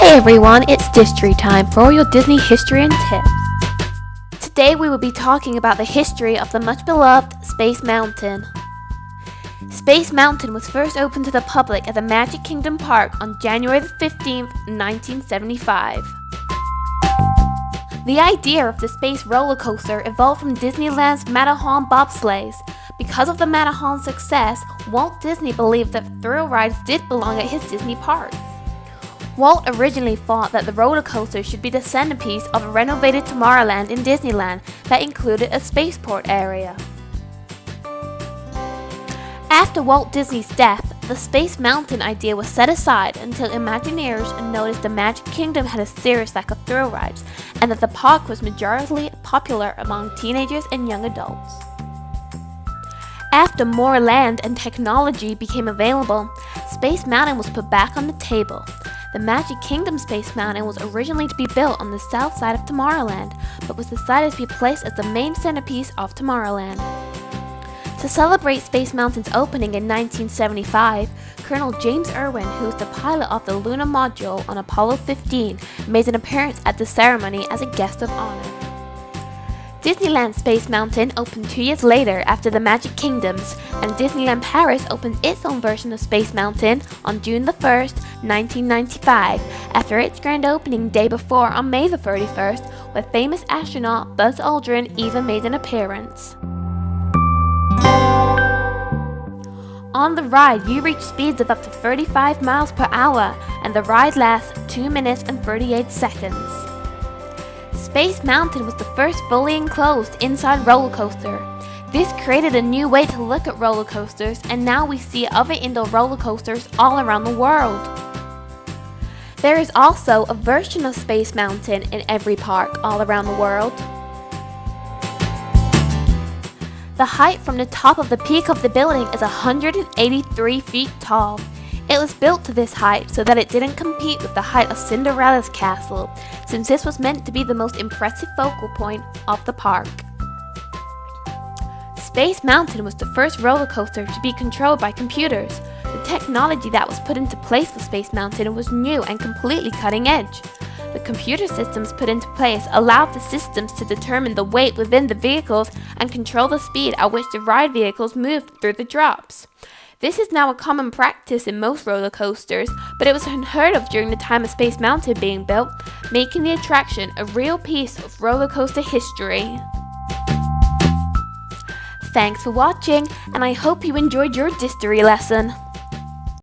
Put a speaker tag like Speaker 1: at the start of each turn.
Speaker 1: Hey everyone, it's Distory time for all your Disney history and tips. Today we will be talking about the history of the much beloved Space Mountain. Space Mountain was first opened to the public at the Magic Kingdom Park on January 15, 1975. The idea of the space roller coaster evolved from Disneyland's Matterhorn bobsleighs. Because of the Matterhorn's success, Walt Disney believed that thrill rides did belong at his Disney parks. Walt originally thought that the roller coaster should be the centerpiece of a renovated Tomorrowland in Disneyland that included a spaceport area. After Walt Disney's death, the Space Mountain idea was set aside until Imagineers noticed the Magic Kingdom had a serious lack of thrill rides and that the park was majorly popular among teenagers and young adults. After more land and technology became available, Space Mountain was put back on the table. The Magic Kingdom Space Mountain was originally to be built on the south side of Tomorrowland, but was decided to be placed as the main centerpiece of Tomorrowland. To celebrate Space Mountain's opening in 1975, Colonel James Irwin, who was the pilot of the lunar module on Apollo 15, made an appearance at the ceremony as a guest of honor. Disneyland Space Mountain opened 2 years later after the Magic Kingdoms, and Disneyland Paris opened its own version of Space Mountain on June 1, 1995, after its grand opening day before on May 31st, where famous astronaut Buzz Aldrin even made an appearance. On the ride, you reach speeds of up to 35 miles per hour, and the ride lasts 2 minutes and 38 seconds. Space Mountain was the first fully enclosed inside roller coaster. This created a new way to look at roller coasters, and now we see other indoor roller coasters all around the world. There is also a version of Space Mountain in every park all around the world. The height from the top of the peak of the building is 183 feet tall. It was built to this height so that it didn't compete with the height of Cinderella's castle, since this was meant to be the most impressive focal point of the park. Space Mountain was the first roller coaster to be controlled by computers. The technology that was put into place for Space Mountain was new and completely cutting edge. The computer systems put into place allowed the systems to determine the weight within the vehicles and control the speed at which the ride vehicles moved through the drops. This is now a common practice in most roller coasters, but it was unheard of during the time of Space Mountain being built, making the attraction a real piece of roller coaster history. Thanks for watching, and I hope you enjoyed your Distory lesson.